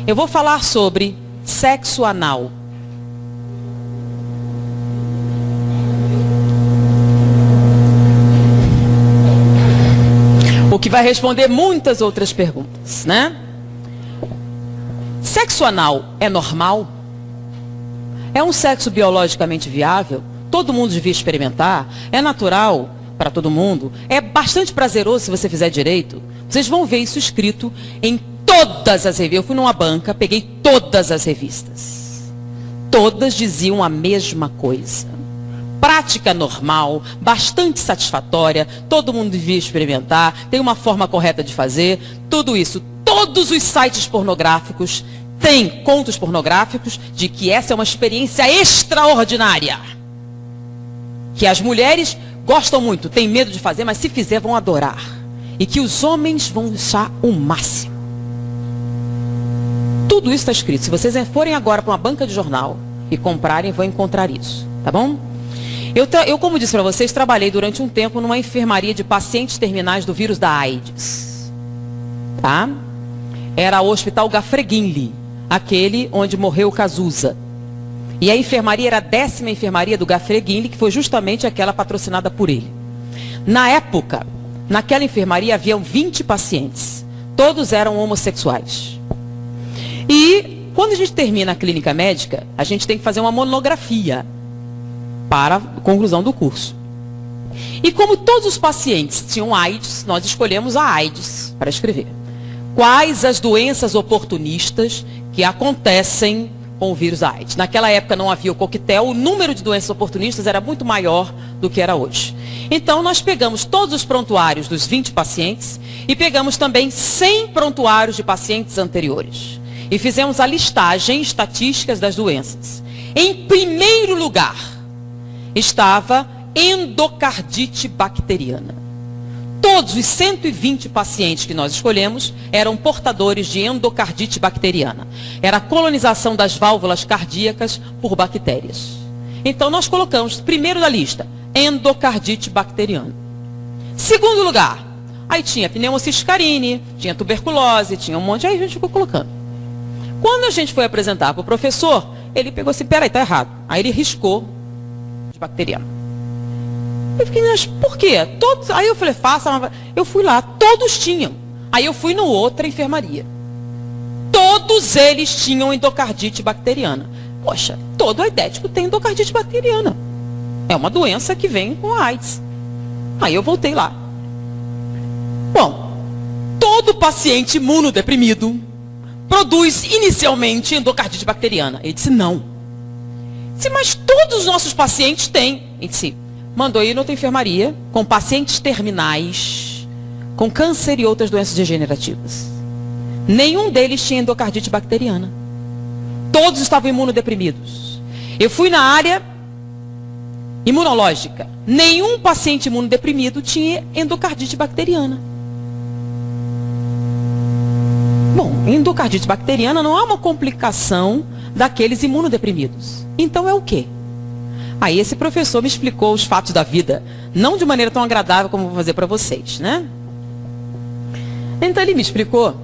Eu vou falar sobre sexo anal. O que vai responder muitas outras perguntas, né? Sexo anal é normal? É um sexo biologicamente viável? Todo mundo devia experimentar? É natural para todo mundo? É bastante prazeroso se você fizer direito? Vocês vão ver isso escrito em todas as revistas. Eu fui numa banca, peguei todas as revistas. Todas diziam a mesma coisa. Prática normal, bastante satisfatória, todo mundo devia experimentar, tem uma forma correta de fazer, tudo isso. Todos os sites pornográficos têm contos pornográficos de que essa é uma experiência extraordinária. Que as mulheres gostam muito, têm medo de fazer, mas se fizer vão adorar. E que os homens vão achar o máximo. Tudo isso está escrito. Se vocês forem agora para uma banca de jornal e comprarem, vão encontrar isso, tá bom? Eu, como disse para vocês, trabalhei durante um tempo numa enfermaria de pacientes terminais do vírus da AIDS. Tá? Era o Hospital Gafreguinli, aquele onde morreu o Cazuza. E a enfermaria era a 10ª enfermaria do Gafreguinli, que foi justamente aquela patrocinada por ele. Na época, naquela enfermaria haviam 20 pacientes. Todos eram homossexuais. E quando a gente termina a clínica médica, a gente tem que fazer uma monografia para a conclusão do curso. E como todos os pacientes tinham AIDS, nós escolhemos a AIDS para escrever. Quais as doenças oportunistas que acontecem com o vírus da AIDS? Naquela época não havia o coquetel, o número de doenças oportunistas era muito maior do que era hoje. Então nós pegamos todos os prontuários dos 20 pacientes e pegamos também 100 prontuários de pacientes anteriores. E fizemos a listagem estatísticas das doenças. Em primeiro lugar, estava endocardite bacteriana. Todos os 120 pacientes que nós escolhemos eram portadores de endocardite bacteriana. Era a colonização das válvulas cardíacas por bactérias. Então nós colocamos, primeiro da lista, endocardite bacteriana. Segundo lugar, aí tinha pneumociste carine, tinha tuberculose, tinha um monte, aí a gente ficou colocando. Quando a gente foi apresentar para o professor, ele pegou assim, peraí, tá errado. Aí ele riscou bacteriana. Eu fiquei, mas por quê? Todos, aí eu falei, faça. Eu fui lá, todos tinham. Aí eu fui no outra enfermaria. Todos eles tinham endocardite bacteriana. Poxa, todo aidético tem endocardite bacteriana. É uma doença que vem com a AIDS. Aí eu voltei lá. Bom, todo paciente imunodeprimido produz inicialmente endocardite bacteriana. Ele disse, não. Mas todos os nossos pacientes têm. Ele disse, mandou ir noutra enfermaria com pacientes terminais, com câncer e outras doenças degenerativas. Nenhum deles tinha endocardite bacteriana. Todos estavam imunodeprimidos. Eu fui na área imunológica. Nenhum paciente imunodeprimido tinha endocardite bacteriana. Bom, endocardite bacteriana não é uma complicação daqueles imunodeprimidos. Então é o quê? Aí esse professor me explicou os fatos da vida, não de maneira tão agradável como vou fazer para vocês, né? Então ele me explicou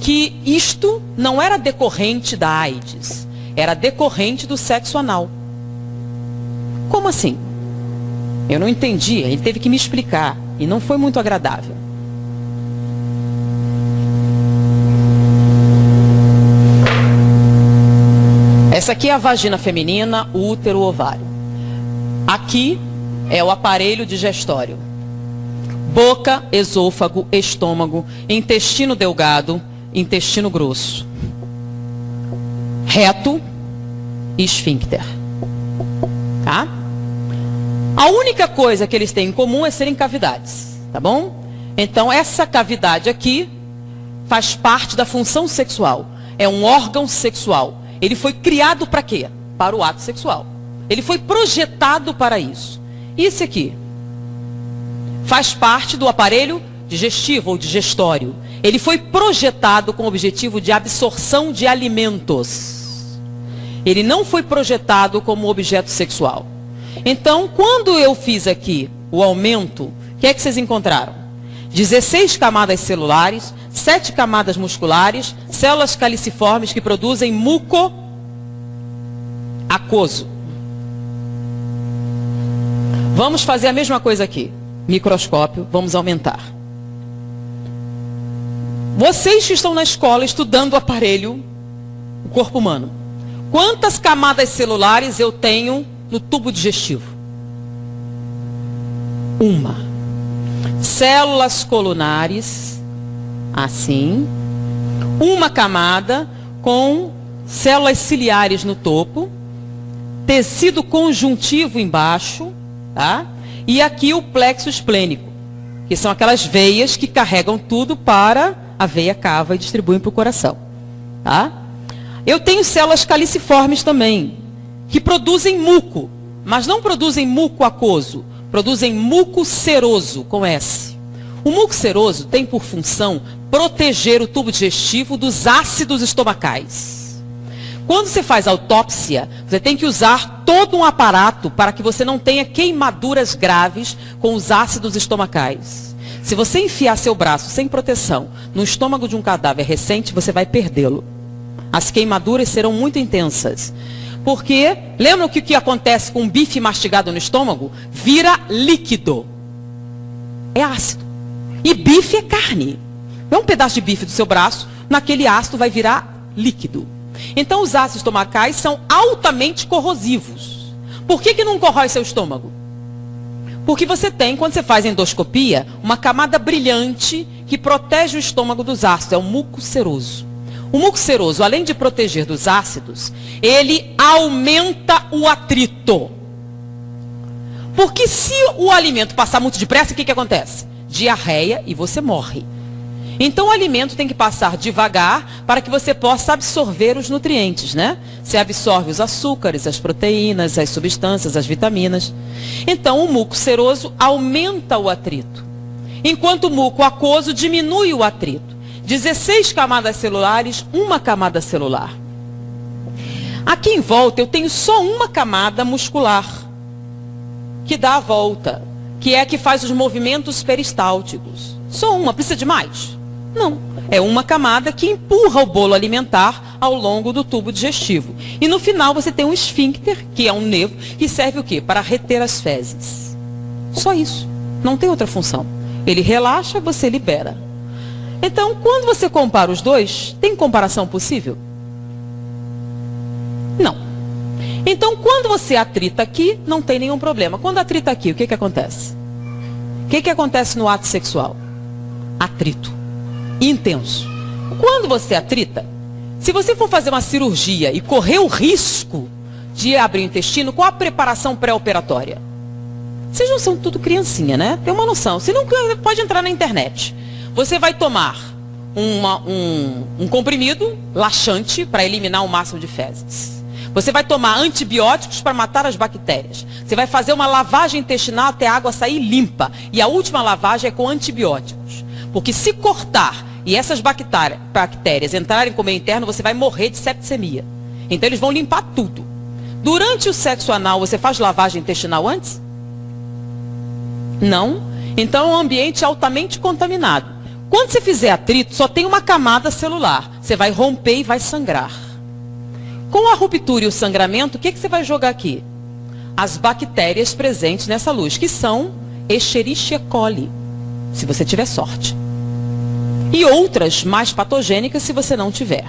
que isto não era decorrente da AIDS, era decorrente do sexo anal. Como assim? Eu não entendi, ele teve que me explicar e não foi muito agradável. Essa aqui é a vagina feminina, o útero, o ovário. Aqui é o aparelho digestório. Boca, esôfago, estômago, intestino delgado, intestino grosso. Reto e esfíncter. Tá? A única coisa que eles têm em comum é serem cavidades. Tá bom? Então essa cavidade aqui faz parte da função sexual. É um órgão sexual. Ele foi criado para quê? Para o ato sexual. Ele foi projetado para isso. Isso aqui faz parte do aparelho digestivo ou digestório. Ele foi projetado com o objetivo de absorção de alimentos. Ele não foi projetado como objeto sexual. Então, quando eu fiz aqui o aumento, o que é que vocês encontraram? 16 camadas celulares, 7 camadas musculares, células caliciformes que produzem muco aquoso. Vamos fazer a mesma coisa aqui. Microscópio, vamos aumentar. Vocês que estão na escola estudando o aparelho, o corpo humano, quantas camadas celulares eu tenho no tubo digestivo? Uma. Células colunares, assim. Uma camada com células ciliares no topo, tecido conjuntivo embaixo, tá? E aqui o plexo esplênico, que são aquelas veias que carregam tudo para a veia cava e distribuem para o coração, tá? Eu tenho células caliciformes também, que produzem muco, mas não produzem muco aquoso, produzem muco seroso, com S. O muco seroso tem por função proteger o tubo digestivo dos ácidos estomacais. Quando você faz autópsia, você tem que usar todo um aparato para que você não tenha queimaduras graves com os ácidos estomacais. Se você enfiar seu braço sem proteção no estômago de um cadáver recente, você vai perdê-lo. As queimaduras serão muito intensas. Porque, lembram que o que acontece com um bife mastigado no estômago? Vira líquido. É ácido. E bife é carne. É um pedaço de bife do seu braço, naquele ácido vai virar líquido. Então os ácidos estomacais são altamente corrosivos. Por que não corrói seu estômago? Porque você tem, quando você faz endoscopia, uma camada brilhante que protege o estômago dos ácidos. É o muco seroso. O muco seroso, além de proteger dos ácidos, ele aumenta o atrito. Porque se o alimento passar muito depressa, o que acontece? Diarreia e você morre. Então o alimento tem que passar devagar para que você possa absorver os nutrientes, né? Você absorve os açúcares, as proteínas, as substâncias, as vitaminas. Então o muco seroso aumenta o atrito, enquanto o muco aquoso diminui o atrito. 16 camadas celulares, uma camada celular. Aqui em volta eu tenho só uma camada muscular, que dá a volta, que é a que faz os movimentos peristálticos. Só uma, precisa de mais? Não. É uma camada que empurra o bolo alimentar ao longo do tubo digestivo. E no final você tem um esfíncter, que é um nervo, que serve o quê? Para reter as fezes. Só isso. Não tem outra função. Ele relaxa, você libera. Então, quando você compara os dois, tem comparação possível? Não. Então, quando você atrita aqui, não tem nenhum problema. Quando atrita aqui, o que acontece? O que acontece no ato sexual? Atrito. Intenso. Quando você atrita, se você for fazer uma cirurgia e correr o risco de abrir o intestino, qual a preparação pré-operatória? Vocês não são tudo criancinha, né? Tem uma noção. Você não pode entrar na internet. Você vai tomar um comprimido laxante para eliminar o máximo de fezes. Você vai tomar antibióticos para matar as bactérias. Você vai fazer uma lavagem intestinal até a água sair limpa. E a última lavagem é com antibióticos. Porque se cortar e essas bactérias entrarem como meio interno, você vai morrer de septicemia. Então eles vão limpar tudo. Durante o sexo anal, você faz lavagem intestinal antes? Não. Então é um ambiente altamente contaminado. Quando você fizer atrito, só tem uma camada celular. Você vai romper e vai sangrar. Com a ruptura e o sangramento, o que você vai jogar aqui? As bactérias presentes nessa luz, que são Escherichia coli, se você tiver sorte. E outras mais patogênicas, se você não tiver.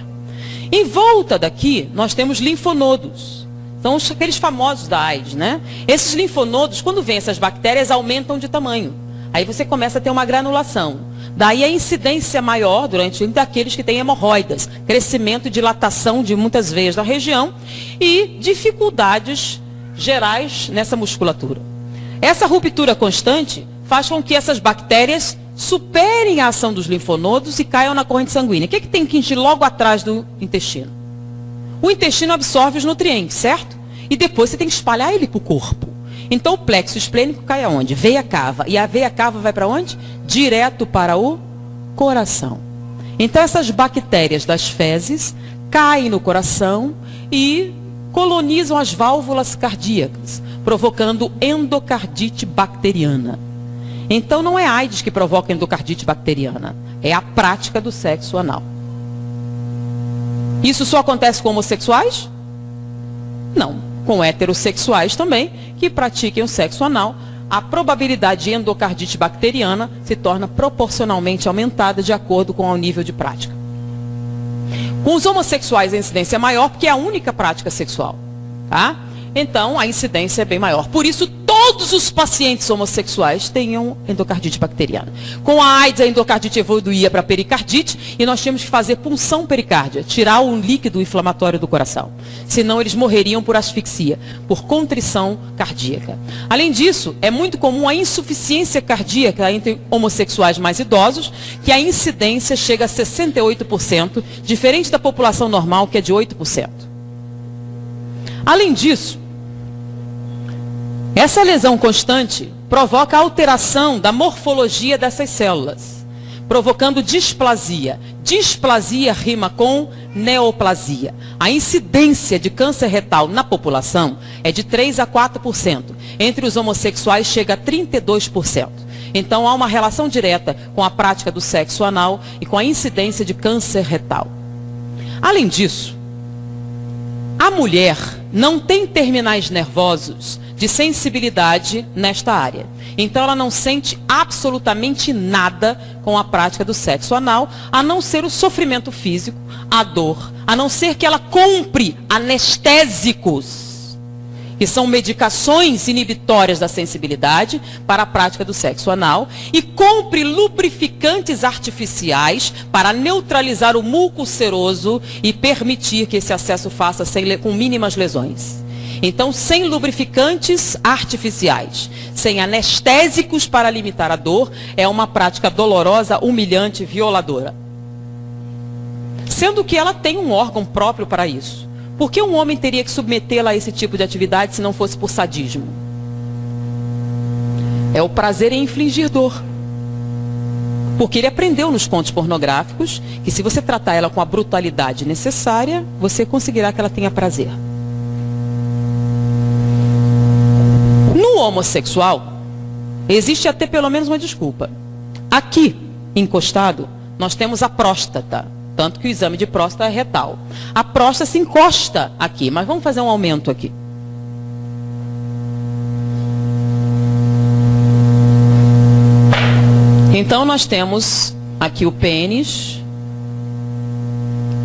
Em volta daqui, nós temos linfonodos. São aqueles famosos da AIDS, né? Esses linfonodos, quando vêm essas bactérias, aumentam de tamanho. Aí você começa a ter uma granulação. Daí a incidência maior durante daqueles que têm hemorroidas, crescimento e dilatação de muitas veias da região e dificuldades gerais nessa musculatura. Essa ruptura constante faz com que essas bactérias superem a ação dos linfonodos e caiam na corrente sanguínea. O que tem que ir logo atrás do intestino? O intestino absorve os nutrientes, certo? E depois você tem que espalhar ele para o corpo. Então o plexo esplênico cai aonde? Veia cava. E a veia cava vai para onde? Direto para o coração. Então essas bactérias das fezes caem no coração e colonizam as válvulas cardíacas, provocando endocardite bacteriana. Então não é AIDS que provoca endocardite bacteriana, é a prática do sexo anal. Isso só acontece com homossexuais? Não, com heterossexuais também, que pratiquem o sexo anal, a probabilidade de endocardite bacteriana se torna proporcionalmente aumentada de acordo com o nível de prática. Com os homossexuais a incidência é maior porque é a única prática sexual, tá? Então a incidência é bem maior. Por isso todos os pacientes homossexuais tenham endocardite bacteriana. Com a AIDS a endocardite evoluía para pericardite e nós tínhamos que fazer punção pericárdia, tirar o líquido inflamatório do coração. Senão eles morreriam por asfixia, por contrição cardíaca. Além disso, é muito comum a insuficiência cardíaca entre homossexuais mais idosos, que a incidência chega a 68%, diferente da população normal, que é de 8%. Além disso, essa lesão constante provoca alteração da morfologia dessas células, provocando displasia. Displasia rima com neoplasia. A incidência de câncer retal na população é de 3 a 4%. Entre os homossexuais chega a 32%. Então há uma relação direta com a prática do sexo anal e com a incidência de câncer retal. Além disso, a mulher não tem terminais nervosos de sensibilidade nesta área. Então ela não sente absolutamente nada com a prática do sexo anal, a não ser o sofrimento físico, a dor, a não ser que ela compre anestésicos, que são medicações inibitórias da sensibilidade para a prática do sexo anal, e compre lubrificantes artificiais para neutralizar o muco seroso e permitir que esse acesso faça com mínimas lesões. Então, sem lubrificantes artificiais, sem anestésicos para limitar a dor, é uma prática dolorosa, humilhante, violadora. Sendo que ela tem um órgão próprio para isso. Por que um homem teria que submetê-la a esse tipo de atividade se não fosse por sadismo? É o prazer em infligir dor. Porque ele aprendeu nos contos pornográficos que se você tratar ela com a brutalidade necessária, você conseguirá que ela tenha prazer. No homossexual, existe até pelo menos uma desculpa. Aqui, encostado, nós temos a próstata. Tanto que o exame de próstata é retal. A próstata se encosta aqui, mas vamos fazer um aumento aqui. Então nós temos aqui o pênis.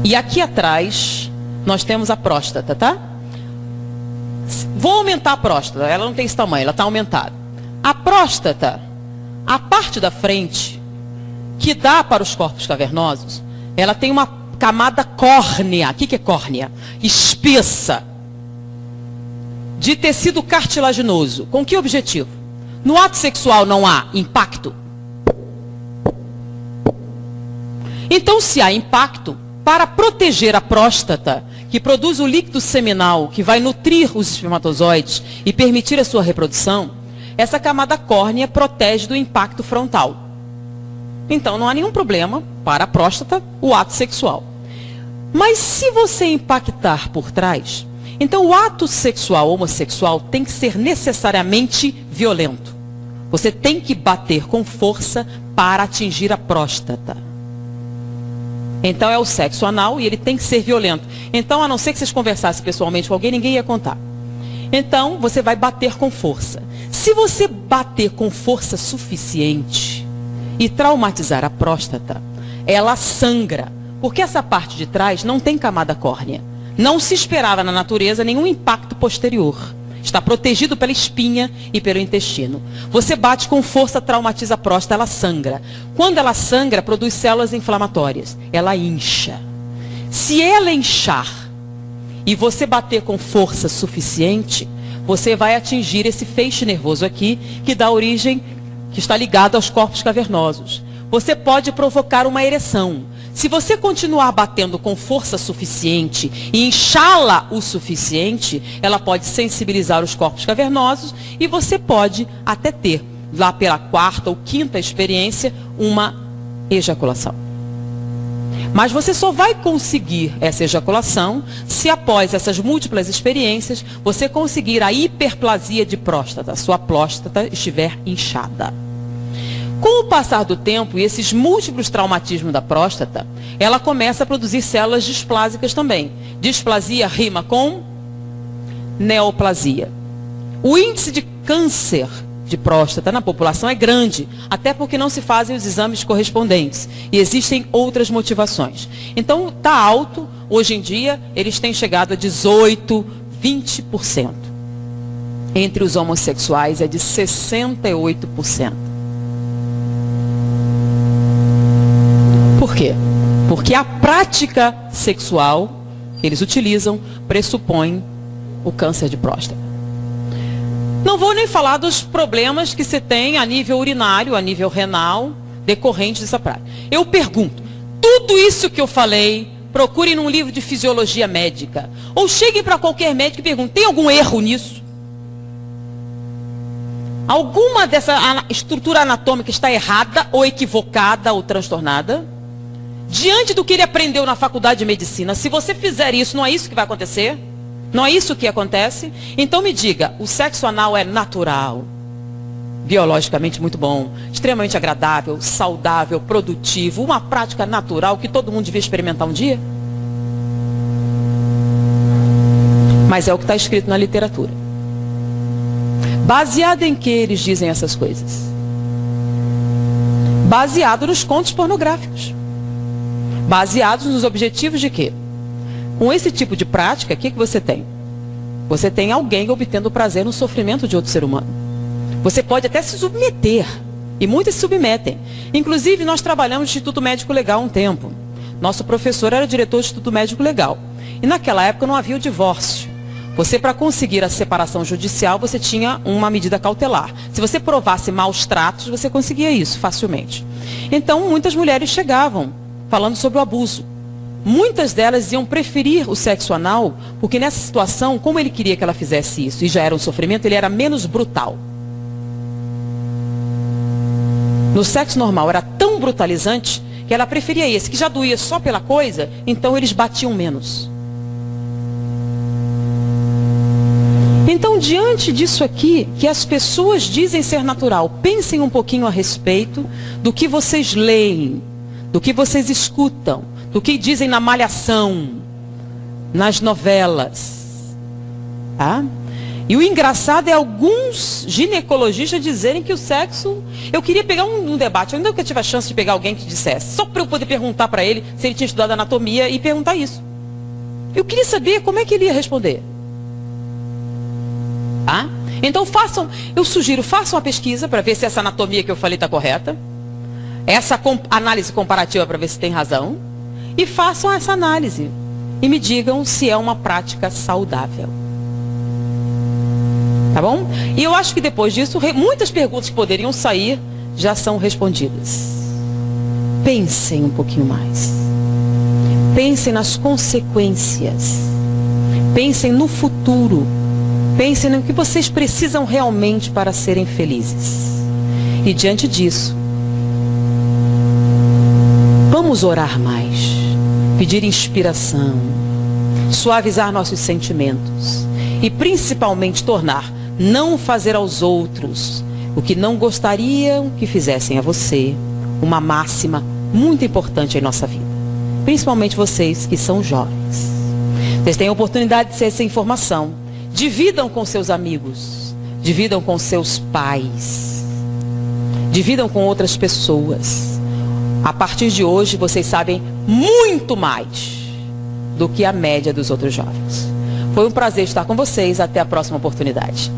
E aqui atrás nós temos a próstata, tá? Vou aumentar a próstata, ela não tem esse tamanho, ela está aumentada. A próstata, a parte da frente, que dá para os corpos cavernosos, ela tem uma camada córnea. O que é córnea? Espessa, de tecido cartilaginoso. Com que objetivo? No ato sexual não há impacto? Então, se há impacto, para proteger a próstata, que produz o líquido seminal, que vai nutrir os espermatozoides e permitir a sua reprodução, essa camada córnea protege do impacto frontal. Então não há nenhum problema para a próstata o ato sexual. Mas se você impactar por trás, então o ato sexual homossexual tem que ser necessariamente violento. Você tem que bater com força para atingir a próstata. Então é o sexo anal e ele tem que ser violento. Então, a não ser que vocês conversassem pessoalmente com alguém, ninguém ia contar. Então, você vai bater com força. Se você bater com força suficiente e traumatizar a próstata, ela sangra. Porque essa parte de trás não tem camada córnea. Não se esperava na natureza nenhum impacto posterior. Está protegido pela espinha e pelo intestino. Você bate com força, traumatiza a próstata, ela sangra. Quando ela sangra, produz células inflamatórias. Ela incha. Se ela inchar e você bater com força suficiente, você vai atingir esse feixe nervoso aqui, que dá origem, que está ligado aos corpos cavernosos. Você pode provocar uma ereção. Se você continuar batendo com força suficiente e inchá-la o suficiente, ela pode sensibilizar os corpos cavernosos e você pode até ter, lá pela quarta ou quinta experiência, uma ejaculação. Mas você só vai conseguir essa ejaculação se após essas múltiplas experiências você conseguir a hiperplasia de próstata, sua próstata estiver inchada. Com o passar do tempo e esses múltiplos traumatismos da próstata, ela começa a produzir células displásicas também. Displasia rima com neoplasia. O índice de câncer de próstata na população é grande, até porque não se fazem os exames correspondentes. E existem outras motivações. Então, está alto. Hoje em dia, eles têm chegado a 18%, 20%. Entre os homossexuais é de 68%. Por quê? Porque a prática sexual que eles utilizam pressupõe o câncer de próstata. Não vou nem falar dos problemas que se tem a nível urinário, a nível renal, decorrentes dessa prática. Eu pergunto, tudo isso que eu falei, procure num livro de fisiologia médica, ou chegue para qualquer médico e pergunte, tem algum erro nisso? Alguma dessa estrutura anatômica está errada, ou equivocada, ou transtornada? Diante do que ele aprendeu na faculdade de medicina, se você fizer isso, não é isso que vai acontecer? Não é isso que acontece? Então me diga, o sexo anal é natural, biologicamente muito bom, extremamente agradável, saudável, produtivo, uma prática natural que todo mundo devia experimentar um dia? Mas é o que está escrito na literatura. Baseado em que eles dizem essas coisas? Baseado nos contos pornográficos. Baseados nos objetivos de quê? Com esse tipo de prática, o que você tem? Você tem alguém obtendo prazer no sofrimento de outro ser humano. Você pode até se submeter. E muitos se submetem. Inclusive, nós trabalhamos no Instituto Médico Legal há um tempo. Nosso professor era diretor do Instituto Médico Legal. E naquela época não havia o divórcio. Você, para conseguir a separação judicial, você tinha uma medida cautelar. Se você provasse maus tratos, você conseguia isso facilmente. Então, muitas mulheres chegavam falando sobre o abuso. Muitas delas iam preferir o sexo anal, porque nessa situação, como ele queria que ela fizesse isso, e já era um sofrimento, ele era menos brutal. No sexo normal era tão brutalizante, que ela preferia esse, que já doía só pela coisa, então eles batiam menos. Então, diante disso aqui, que as pessoas dizem ser natural, pensem um pouquinho a respeito do que vocês leem, do que vocês escutam, do que dizem na malhação, nas novelas. Tá? E o engraçado é alguns ginecologistas dizerem que o sexo... Eu queria pegar um debate, eu nunca tive a chance de pegar alguém que dissesse, só para eu poder perguntar para ele se ele tinha estudado anatomia e perguntar isso. Eu queria saber como é que ele ia responder. Tá? Então façam, eu sugiro, façam uma pesquisa para ver se essa anatomia que eu falei está correta. Essa análise comparativa para ver se tem razão. E façam essa análise. E me digam se é uma prática saudável. Tá bom? E eu acho que depois disso, muitas perguntas que poderiam sair já são respondidas. Pensem um pouquinho mais. Pensem nas consequências. Pensem no futuro. Pensem no que vocês precisam realmente para serem felizes. E diante disso, vamos orar mais. Pedir inspiração, suavizar nossos sentimentos e principalmente não fazer aos outros o que não gostariam que fizessem a você, uma máxima muito importante em nossa vida. Principalmente vocês que são jovens. Vocês têm a oportunidade de ter essa informação. Dividam com seus amigos, dividam com seus pais, dividam com outras pessoas. A partir de hoje, vocês sabem muito mais do que a média dos outros jovens. Foi um prazer estar com vocês. Até a próxima oportunidade.